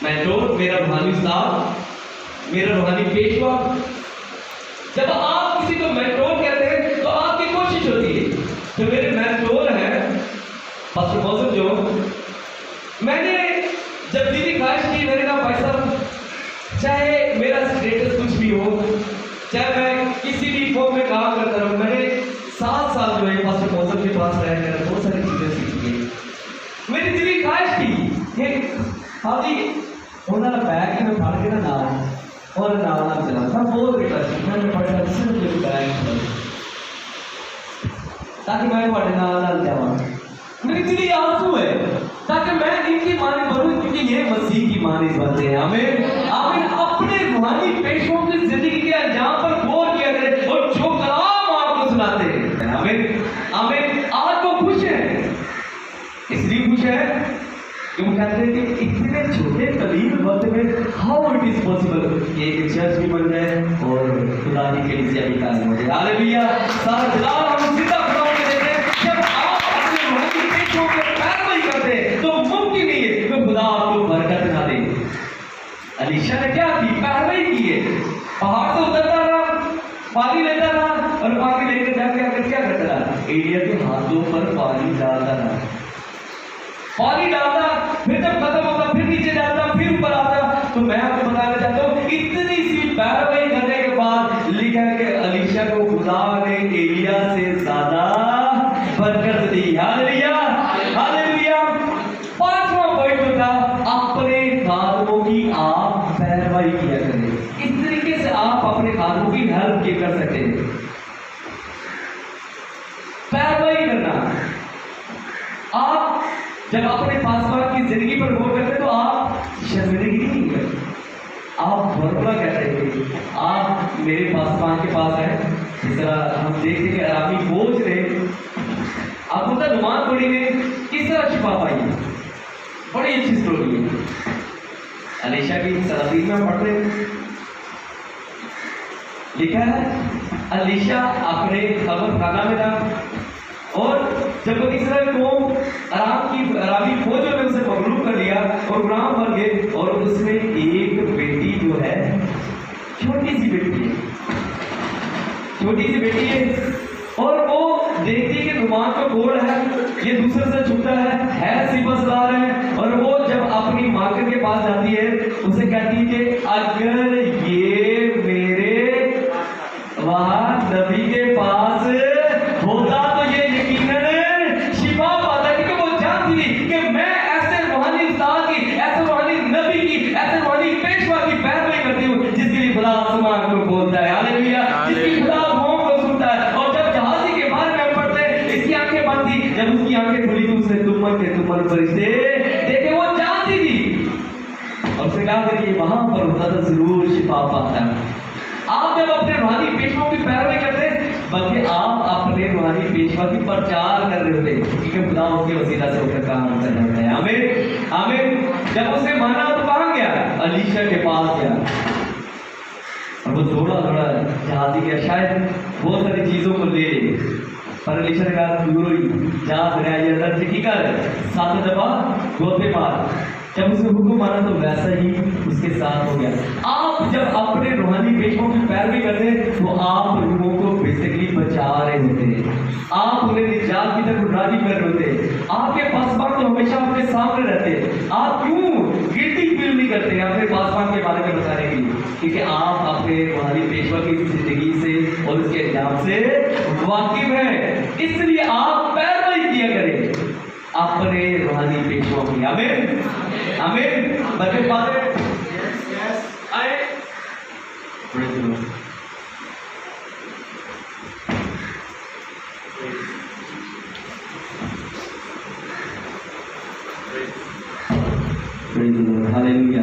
Mentor میرا روحانی استاد، میرا روحانی پیشوا. جب آپ کسی کو مینٹور کہتے ہیں تو آپ کی کوشش ہوتی ہے. جو میرے مینٹور ہیں پاسٹر موزن جو، میں نے جب دلی خواہش کی، میں نے کہا بھائی صاحب چاہے میرا اسٹیٹس کچھ بھی ہو، چاہے میں کسی بھی فارم میں کام کرتا رہوں، میں نے 7 سال جو ہے پاسٹر موزن کے پاس رہ کر بہت ساری چیزیں سیکھی ہیں. میری دلی خواہش تھی کہ حاجی انہوں نے بیگ میں پڑھ کے نہ اور نام چلا تھا بہت میں نے پڑھا صرف بیگ تاکہ میں پڑھے نام جاؤں. میری دلی آرزو ہے تاکہ میں ان کی معنی بنوں، کیونکہ یہ مسیح کی معنی بنتے ہیں. ہمیں اپنے روحانی پیشوں کی زندگی کے انجام پر غور کیا کرے اور جو کلام آپ کو سناتے ہیں ہمیں آج کو خوش ہے. اس لیے خوش ہے کہ وہ کہتے ہیں کہ اتنے چھوٹے قلیل وقت میں ہاؤ اٹ از پاسبل کہ ایک چرچ بھی بن جائے اور خدا کی کلیسیا بھی قائم ہو جائے. ہاللیلویہ. سارا جلال ہم سیدھا کھڑا ہو کے دیکھتے ہیں. جب آپ اپنے روحانی پیشوں کے پیروی کرتے ہیں تو ممکن نہیں ہے کہ خدا آپ کو برکت نہ دے. الیشا نے کیا کی؟ پیروی کی ہے. پہاڑ سے اترتا رہا، پانی لیتا رہا اور پانی لے کے جا کے کیا کرتا رہا؟ ایلیا کے ہاتھوں پر پانی ڈالتا رہا. پانی ڈالتا، پھر جب ختم ہوتا پھر نیچے جاتا، پھر اوپر آتا. تو میں آپ کو بتانا چاہتا ہوں اتنی سی پیروی کرنے کے بعد لکھا کہ الیشا کو خدا نے ایلیا سے زیادہ برکت دی. ہاللیلویہ ہاللیلویہ. 5واں پوائنٹ تھا اپنے خادموں کی آپ پیروی کیا کریں. اس طریقے سے آپ اپنے خادموں کی ہیلپ کیا کر سکتے ہیں. پیروی کرنا. آپ جب اپنے پاسبان کی زندگی پر غور کرتے تو آپ شرمندگی نہیں کرتے، آپ بربلا کہتے ہیں. آپ میرے پاسبان کے پاس ہیں، جس طرح ہم دیکھتے ہیں کہ آرامی بوجھ رہے، آپ کو پتہ نعمان بڑی نے کس طرح شفا پائی. بڑی اچھی سٹوری ہے. الیشا کی سرازیر میں پڑھتے ہیں، لکھا ہے الیشا اپنے خبر خانہ میں تھا اور جب وہ اسرائیل قوم عرابی فوجوں نے اسے مغلوب کر لیا اور غلام بن گئے. اور اس میں ایک بیٹی جو ہے چھوٹی سی بیٹی ہے اور وہ دیکھتی کہ نعمان کا گھوڑ ہے، یہ دوسرے سے چھپتا ہے سپہ سالار ہے. اور وہ جب اپنی مالکن کے پاس جاتی ہے اسے کہتی ہے کہ اگر یہ میرے وہاں نبی کے پاس ہوتا تو یہ یقیناً شفا پاتا، کیونکہ وہ جانتی تھی کہ میں ایسے روحانی استاد کی، ایسے روحانی نبی کی، ایسے روحانی پیشوا کی پیروی کرتی ہوں جس کے لیے خدا آسمان کو بولتا ہے. ہاللیلویہ. جس کی خدا قوم کو سنتا ہے. اور جب جہازی کے بارے میں پڑھتے ہیں اس کی آنکھیں بند تھی، جب اس کی آنکھیں کھلی تو اس نے تمن فرشتے دیکھے. وہ جانتی تھی اور اسے کہا کہ یہ وہاں پر ہوتا تو ضرور شفا پاتا ہے. آپ جب اپنے روحانی پیشوا کی پیروی کرتے ہیں بلکہ آپ اپنے روحانی پیشوا کی پرچار کر رہے ہوتے ہیں، کیونکہ خدا اس کے وسیلہ سے ہو کر کام کر رہا ہے. آمین. جب اس نے مانا تو کہاں گیا؟ الیشا کے پاس گیا اور وہ تھوڑا جہازی گیا، شاید بہت ساری چیزوں کو لے لے. پر الیشا نے کہا جہاز گیا یہ اندر سے کی کر 7 دفعہ گوتے مار. جب اس نے حکم مانا تو ویسا ہی اس کے ساتھ ہو گیا. آپ جب اپنے روحانی پیشوں کی پیروی کرتے ہیں تو آپ لوگوں کو بیسیکلی بچا رہے ہوتے ہیں، آپ انہیں نجات کی طرف راضی کر رہے ہوتے ہیں. آپ کے پاسبان تو ہمیشہ آپ کے سامنے رہتے ہیں. آپ کیوں گلٹی فیل نہیں کرتے ہیں اپنے پاسبان کے بارے میں بتانے کے لیے؟ کیونکہ آپ اپنے روحانی پیشوا کی زندگی سے اور اس کے انجام سے واقف ہیں. اس لیے آپ پیروی کیا کریں اپنے روحانی پیشوا کی. آمین آمین. برکت پاتے آئے. ہاللیلویہ.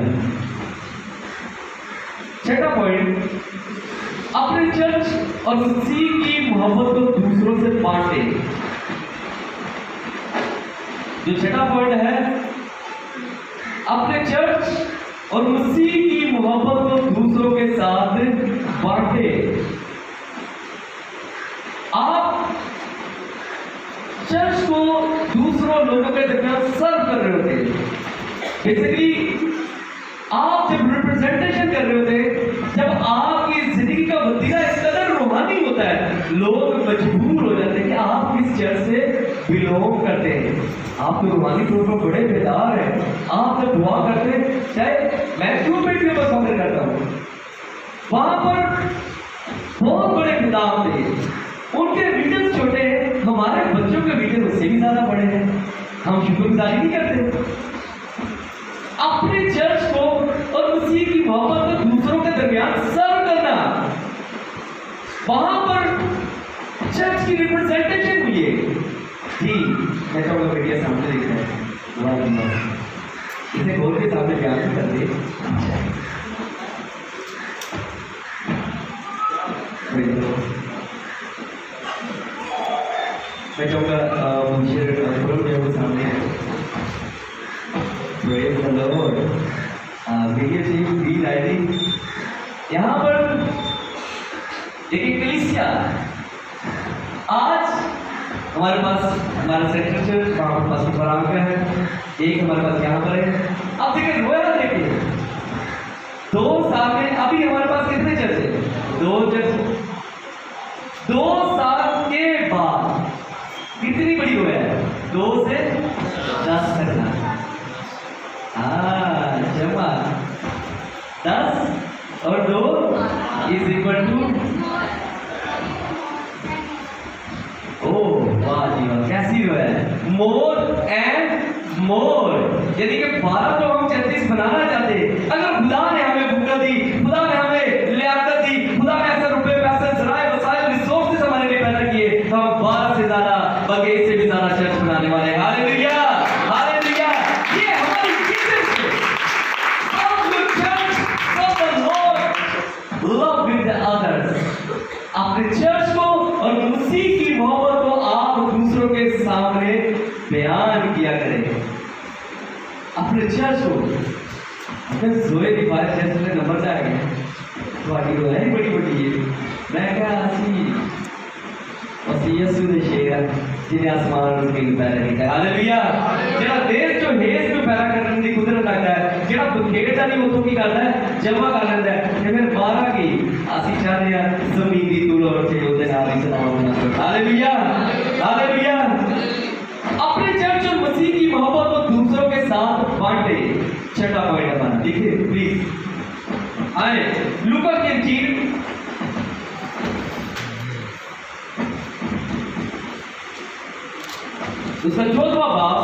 6واں پوائنٹ اپنے چرچ اور مسیح کی محبت کو دوسروں سے بانٹے. جو 6واں پوائنٹ ہے اپنے چرچ اور مسیح کی محبت کو دوسروں کے ساتھ بانٹے. آپ چرچ کو دوسروں لوگوں کے درمیان سرو کر رہے ہوتے ہیں. بیسیکلی لوگ مجبور ہو جاتے ہیں کہ آپ کس چرچ سے بلونگ کرتے ہیں. آپ تو روحانی طور پر بڑے بیدار ہیں, آپ تو دعا کرتے ہیں, چاہے میں کیوں بھی بس فخر کرتا ہوں. وہاں پر بہت بڑے خطاب تھے, ان کے ویژن چھوٹے ہیں, ہمارے بچوں کے ویژن اس سے بھی زیادہ بڑے ہیں. ہم شکر گزاری نہیں کرتے. اپنے چرچ کو اور مسیح کی محبت کو دوسروں کے درمیان سرو کرنا, وہاں پر چرچ کی ریپرزینٹیشن ہوئی ہے. جی میں چاہوں گا بیٹیا سامنے دیکھ رہے ہیں, اسے گول کے سامنے بیان کر دے. میں چاہوں گا مجھے سامنے یہاں پر ایک کلیسیا, آج ہمارے پاس ہمارا سیکٹر چرچ وہاں پر مسجد فرام کا ہے, ایک ہمارے پاس یہاں پر ہے. اب دیکھیں رویا دیکھیں 2 سال میں ابھی ہمارے پاس کتنے چرچ ہیں؟ 2 چرچ. 2 سال کے بعد کتنی بڑی رویا ہے؟ 2 سے 10 کرنا. جمع 10 اور 2 is equal to واہ جی واہ, کیسی جو ہے مور اینڈ مور, یعنی کہ 12 تو ہم 36 بنانا چاہتے. اگر خدا نے ہمیں بھوک دی, خدا نے ہمیں لیاقت دی, خدا نے ایسے روپے پیسے ذرائع وسائل ریسورسز ہمارے لیے پیدا کیے, تو ہم 12 سے زیادہ بلکہ اس سے بھی زیادہ چرچ بنانے والے ہیں. ہاللیلویا ہاللیلویا. یہ ہماری ویژن ہے. love with the others. اپنے چرچ کو اور مسیح کی محبت کو آپ دوسروں کے سامنے بیان کیا کریں. اپنے چرچ کو اگر زوئے دی بات چرچ میں نمبر جائے گا تو آگے وہ ہے بڑی بڑی ہے. میں کہا اسی یسو نے شیئر جنہیں آسمان اور زمین پیدا کیا ہے. ہاللیلویا. جڑا دیش جو ہیس میں پیدا کرنے کی قدرت رکھتا ہے, جڑا بکھیرتا نہیں اتوں کی کرتا ہے, جمع کر لیتا ہے. کہ پھر 12 کی اسی چاہتے ہیں زمین دی طول اور چھ ہوتے نام ہی سلام ہونا چاہتے. ہاللیلویا ہاللیلویا. اپنے چرچ اور مسیح کی محبت کو دوسروں کے ساتھ بانٹے. چھٹا پوائنٹ ہمارا دیکھیے پلیز. آئے لوکا کی انجیل اس کا 14واں باب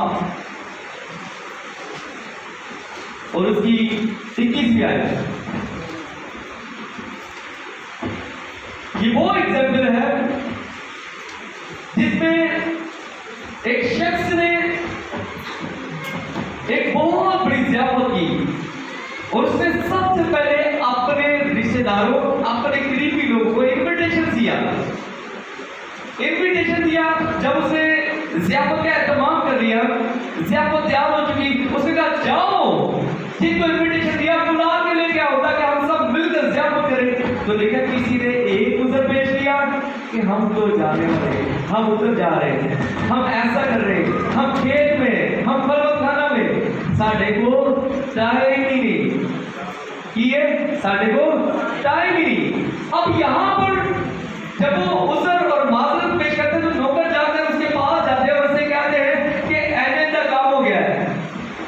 اور اس کی 21ویں آیت. یہ وہ ایگزامپل ہے جس میں ایک شخص نے ایک بہت بڑی ضیافت کی اور اس نے سب سے پہلے اپنے رشتے داروں, اپنے قریبی لوگوں کو انویٹیشن دیا. جب اسے ضیافت کا اہتمام کر لیا, ضیافت تیار ہو چکی, اس نے کہا جاؤ جن کو انویٹیشن دیا بلا کے لے کے آؤ تاکہ ہم سب مل کر ضیافت کریں. تو دیکھا کسی نے ایک عذر پیش کیا کہ ہم تو جانے والے, ہم ادھر جا رہے ہیں, ہم ایسا کر رہے ہیں, ہم کھیت میں, ہم پھل کھانا میں, ساڈے کو ٹائم ہی نہیں کیے, ساڈے کو ٹائم ہی نہیں. اب یہاں پر جب وہ عذر اور معذرت پیش کرتے تو نوکر جا کر اس کے پاس جاتے اور اسے کہتے ہیں کہ ایسے کا کام ہو گیا ہے.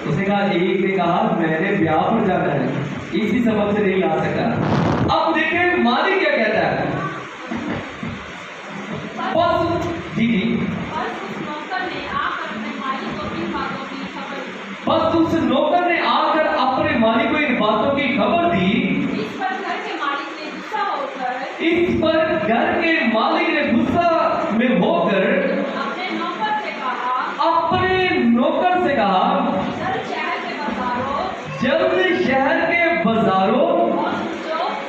اس نے کہا ایک نے کہا میں نے بیاہ پر جانا ہے, اسی سبب سے نہیں آ سکا. اب دیکھیں مالک کیا کہتا ہے. بس جی جی بس اس نوکر نے آ کر اپنے مالک کو ان باتوں کی خبر دی. اس پر گھر کے مالک نے غصہ میں ہو کر اپنے نوکر سے کہا جلد شہر کے بازاروں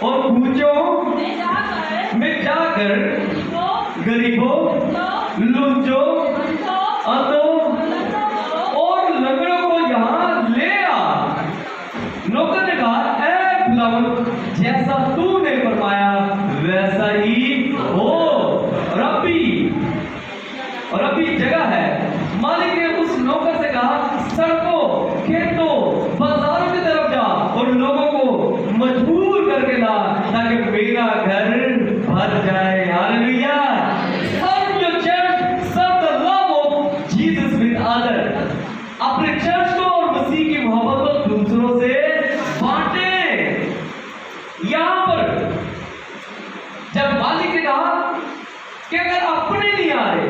اور کوچوں میں جا کر غریبوں, لنچوں, اندھوں اور لنگڑوں کو یہاں لے آ. نوکر نے کہا اے خداوند جیسا تو نے فرمایا ویسا ہی ہو. ربی جگہ ہے. مالک نے اس نوکر سے کہا سڑکوں, کھیتوں, بازاروں کی طرف جا اور لوگوں کو مجبور کر کے لا تاکہ میرا گھر بھر جائے. ہاللیلویا चीजों से बांटे। यहां पर जब मालिक ने कहा कि अगर अपने लिए आ रहे,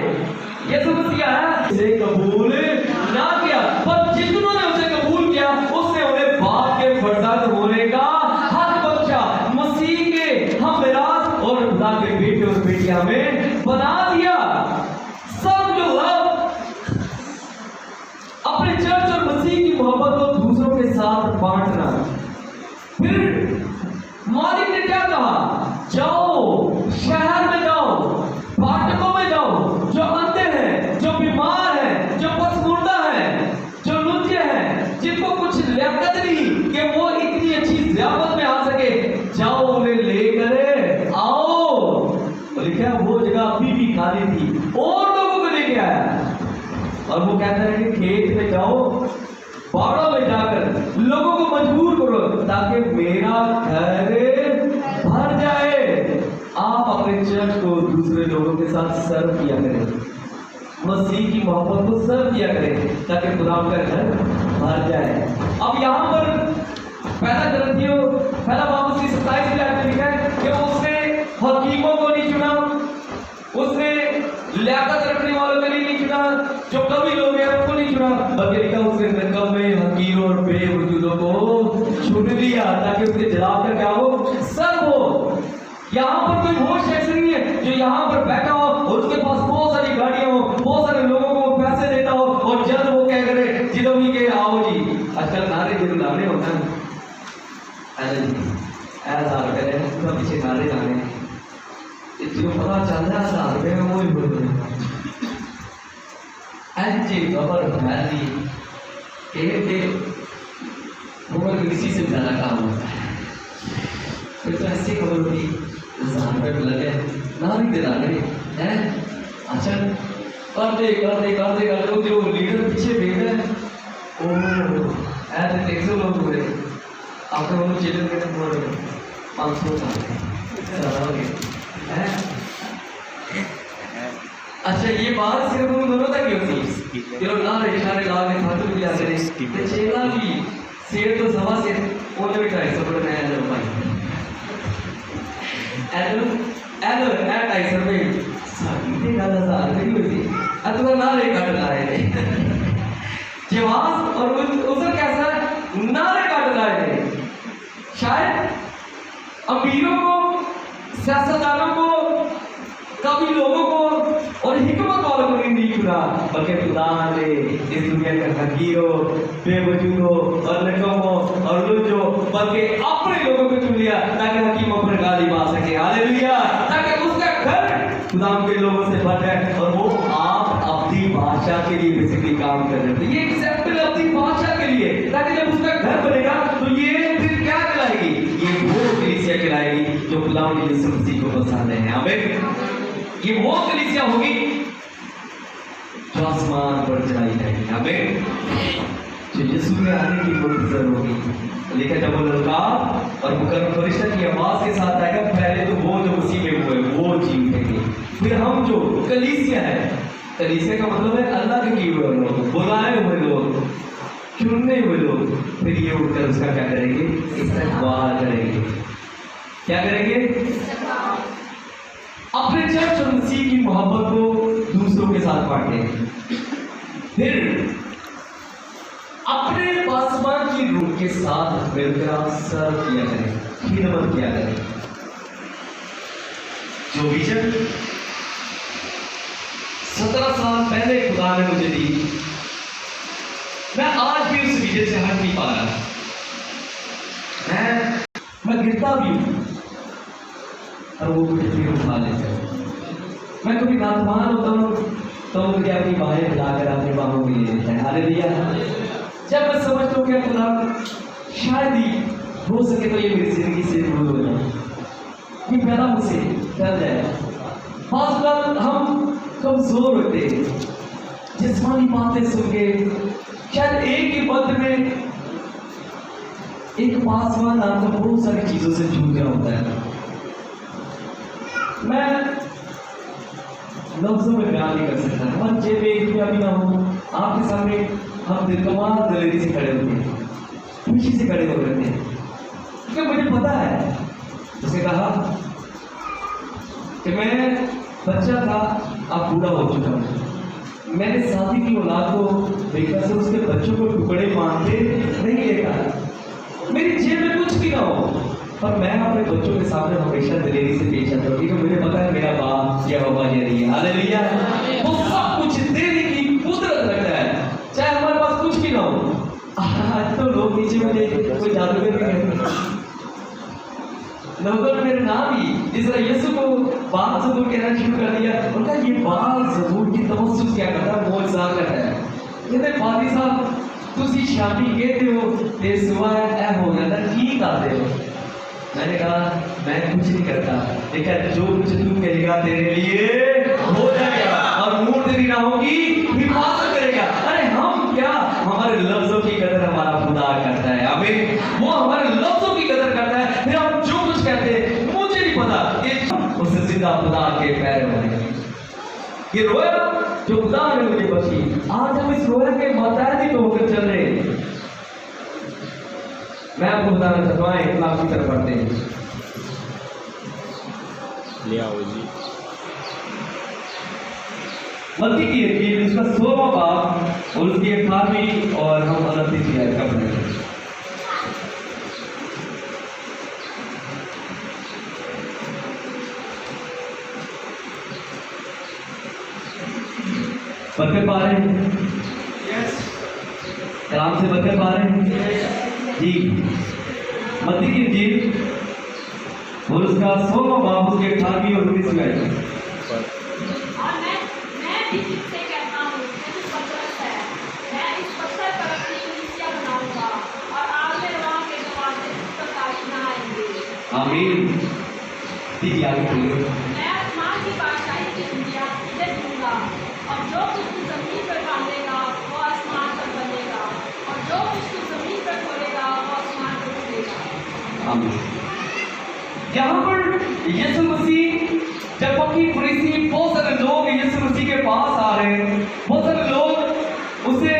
यीशु मसीह आया, इसे कबूल ना किया, पर जितनों ने उसे कबूल किया उसने उन्हें बाप के फर्जंद होने का हक बख्शा। मसीह के हम मिरास और खुदा के बेटे और बेटियां में बना दिया। सब जो अपने चर्च और मसीह की मोहब्बत को दूसरों के साथ बांटना। फिर मालिक ने क्या कहा? जाओ, शहर में जाओ, फाटकों में जाओ, जो अंधे हैं, जो बीमार हैं, जो पसमुर्दा हैं, जो लुच्चे हैं, जिनको कुछ लियाकत नहीं कि वो इतनी अच्छी ज़ियाफत में आ सके, जाओ उन्हें लेकर आओ। लिखा वो जगह अभी भी खाली थी, और लोगों को लेके आया। और वो कहता है कि खेत में जाओ, बाड़ों में जाकर लोगों को मजबूर करो ताकि मेरा घर भर जाए। आप अपने चर्च को दूसरे लोगों के साथ सर्व किया करें, मसीह की मोहब्बत को सर्व किया करें ताकि खुदा का घर भर जाए। अब यहाँ पर पहला ग्रंथियों पहला बाब उसकी 27 में लिखा है कि उसने हकीमों को नहीं चुना, उसने लियाकत रखने वालों के लिए नहीं चुना, जो कवि लोग हैं उनको नहीं चुना, बल्कि लिखा उसने निकम्मे, हकीरों और बेवजूदों को चुन लिया ताकि उसके जलाल का क्या हो? सर्व हो। यहाँ पर कोई वो शख्स नहीं है जो यहाँ पर बैठा हो और उसके पास बहुत सारी गाड़ियां हो, बहुत सारे लोगों को पैसे देता हो और जल्द वो क्या करे, जिदो भी के आओ जी। आजकल नारे जो लाने होता है पीछे नारे लाने, जो पता चल रहा है 1000 रुपये में वो ही बोल रहे खबर फैली किसी से ज्यादा काम होता है। फिर तो ऐसी खबर होती 1000 रुपये लगे ना भी दिला गए हैं। अच्छा कर दे जो लीडर पीछे भेज रहे हैं वो ऐसे 100 लोग हुए आपके वो चिल्ड्रन के पूरे 500 अच्छा ये बात सिर्फ उन दोनों तक ही होती चलो ना इशारे ला के खाते भी आते हैं चेला भी शेर तो सवा से ओले भी 250 रुपये नया जब भाई एलो ए 250 रुपये साड़ी के 1000 रुपये की होती अथवा नारे काट लाए थे जवाब और उधर कैसा नारे काट लाए थे। शायद अमीरों को, सियासतदानों को, कभी लोगों को और हिकमत वालों को नहीं चुना, बल्कि खुदा ने इस दुनिया के हकीरों, बेवजूदों और निकम्मों और लुच्चों बल्कि अपने लोगों को चुन लिया ताकि हकीमों पर गालिब आ सके। हालेलुया। ताकि उसका घर खुदा के लोगों से भर जाए और वो आप अपनी भाषा के लिए बेसिकली काम कर रहे हैं। ये एग्जाम्पल अपनी भाषा के लिए, ताकि जब उसका घर बनेगा तो ये फिर क्या कहलाएगी? ये वो कलीसिया कहलाएगी जो खुदा ने यीशु मसीह को पसंद है। आमीन। ये वो कलीसिया होगी जो आसमान पर चढ़ाई जाएगी। आमीन। जो यीशु के आने की मुंतजर होगी। लेकिन जब वो लड़का और मुकर्रम फरिश्ता की आवाज के साथ आएगा, पहले तो वो जो मसीह में हुए वो जी उठेंगे। फिर हम जो कलीसिया है, कलीसिया का मतलब है अल्लाह के किए हुए लोग, बुलाए हुए लोग, चुने हुए लोग, फिर ये उठकर उसका क्या करेंगे? इस्तकबाल करेंगे। क्या करेंगे? अपने चर्च और मसीह की मोहब्बत को दूसरों के साथ बांटेंगे। फिर अपने पासवान की रूह के साथ मिलकर सर्व किया करें, खिदमत किया करें। जो विजन 17 साल पहले खुदा ने मुझे दी, मैं आज भी उस विजन से हट नहीं पा रहा। मैं गिरता भी हूं और वो मुझे फिर उठा लेता है। मैं कभी नाथमान होता हूं तो मुझे अपनी बाहें हिलाकर अपनी बाहों में ले लेता है। हालेलुया। जब मैं समझता हूँ कि खुदा शायद ही हो सके तो ये मेरी जिंदगी से दूर हो जाए, ये पैदा मुझसे टल जाए। बात बात हम कमजोर होते हैं, जिस्मानी बातें सुन के शायद एक ही पद में एक पासवान आपको बहुत सारी चीजों से जूझ रहा होता है। मैं लफ्जों में बयान नहीं कर सकता। हमारे जेब में 1 रुपया भी ना हो, आपके सामने हम कमाल दलेरी से खड़े होते हैं, खुशी से खड़े हो गए थे, क्योंकि मुझे पता है, उसने कहा कि मैं बच्चा था, अब बूढ़ा हो चुका हूँ, मैंने शादी की औलाद को देखा से उसके बच्चों को टुकड़े मारते नहीं देखा, मेरी जेब में कुछ भी ना हो, पर मैं अपने बच्चों के सामने हमेशा दिलेरी से पेश आता हूँ, क्योंकि मुझे पता है मेरा बाप या बाबा ये नहीं है, हालेलुया, वो सब कुछ देने की कुदरत रखता है, चाहे हमारे पास कुछ भी ना हो। आज तो लोग नीचे मुझे कोई जादूगर भी कहते हैं, लोगों ने मेरे नाम ही जिस तरह यीशु को बाल ज़बूर कहना शुरू कर दिया, उनका ये बाल ज़बूर की तवज्जुह क्या करता है, मौजज़ा करता है, कहते फादी साहब तुसी शामी कहते हो ते सुबह ऐ हो जाता ठीक आते हो, मैंने कहा मैं कुछ नहीं करता, लेकिन जो कुछ तू करेगा तेरे लिए हो जाएगा और मुंह तेरी ना होगी हिफाजत करेगा। अरे हम क्या, हमारे लफ्जों की कदर हमारा खुदा करता है, आमीन, वो हमारे लफ्जों की कदर करता है, फिर हम जो कुछ कहते हैं मुझे नहीं पता, उससे सीधा खुदा के पैर में ये रोया जो खुदा ने मुझे बख्शी, आज हम इस रोया के मातहत होकर चल रहे हैं। मैं आपको बताना चाहता हूँ, इखलाक की तरफ बढ़ते हैं, ले आओ जी। मत्ती की इंजील उसका 16वां बाब और उसकी 18वीं और हम 29वीं आयत का पढ़ेंगे। बरकत पा रहे हैं? कलाम से बरकत पा रहे हैं जी। मत्ती की इंजील और उसका 16वां बाब उसकी 18वीं और 19वीं आयत। और मैं भी तुझसे कहता हूँ कि तू पतरस है, मैं इस पत्थर पर अपनी कलीसिया बनाऊंगा और आग में रवां के दरवाजे उस पर काट न आएंगे। आमीन। दीदी आगे बोलिए। मैं आसमान की बादशाही की दुनिया तुझे दूंगा और जो कुछ तू जमीन पर बांधेगा वो आसमान पर बंधेगा और जो कुछ तू जमीन पर खोलेगा वो आसमान पर खुलेगा। आमीन। यहाँ पर यीशु मसीह जब अपनी फरीसी बहुत सारे लोग यीशु मसीह के पास आ रहे हैं, बहुत सारे लोग उसे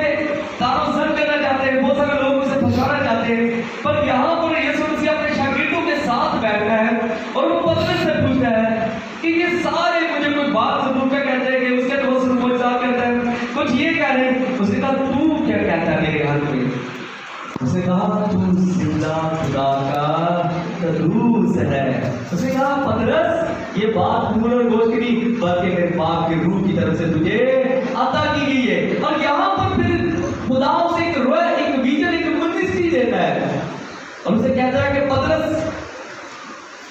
तारोसर करना चाहते हैं, बहुत सारे लोग उसे फंसाना चाहते हैं, पर यहाँ पर यीशु मसीह अपने शागिर्दों के साथ बैठता है और वो पतरस से पूछता है कि ये सारे मुझे कोई बात ज़रूर क्या कहते हैं कि उसके तो वो मजाक करता है, कुछ ये कह रहे हैं। उसने कहा तू क्या कहता है मेरे हाथ में? उसने कहा तू जिंदा खुदा का रूह है। उसने कहा पतरस ये बात मूल और गोश्त की नहीं बल्कि मेरे बाप के रूह की तरफ से तुझे अता की गई है। और यहाँ पर फिर खुदा उसे एक रोया, एक विजन, एक मिनिस्ट्री देता है और उसे कहता है कि पतरस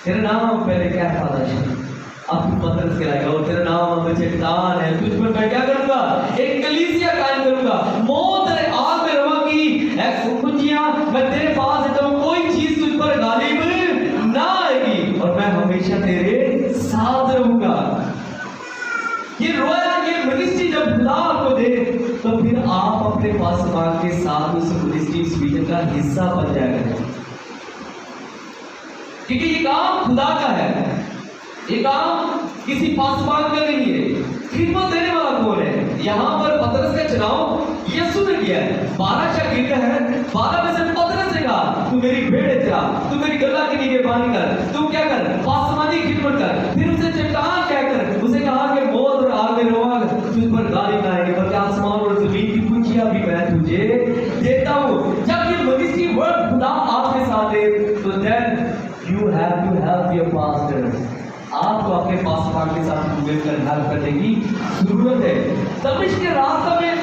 तेरा नाम पहले क्या था दाशी, अब तू पतरस कहलाएगा और तेरा नाम अब चट्टान है, तुझ पर मैं क्या करूंगा, एक कलीसिया कायम करूंगा, मौत आग में रवांगी कुंजियां मैं तेरे पास है, तो कोई चीज तुझ पर गालिब ना आएगी और मैं हमेशा तेरे साथ रहूंगा। ये रोया, ये मिनिस्ट्री जब खुदा आपको दे तो फिर आप अपने पासबान के साथ उस मिनिस्ट्री, उस विजन का हिस्सा बन जाएगा, क्योंकि ये काम खुदा का है, ये काम किसी पासबान का नहीं है। खिदमत देने वाला कौन है? यहाँ पर पतरस का चुनाव यीशु ने किया है। 12 शागिर्द हैं, 12 में से पतरस ने कहा तू मेरी भेड़ चरा, तू मेरी गला की निगहबानी कर, तू क्या कर, पासबानी खिदमत कर। फिर उसे चट्टान क्या कर, उसे कहा कि मौत और आग में रवा तुझ पर गाली ना आएगी, बल्कि आसमान और जमीन की कुंजियां भी मैं तुझे देता हूँ। जब ये मिनिस्ट्री वर्क खुदा आपके साथ है तो then you have to help your pastor, आपको अपने पासबान के साथ मिलकर हेल्प करने की जरूरत है। दमिश्क के रास्ते में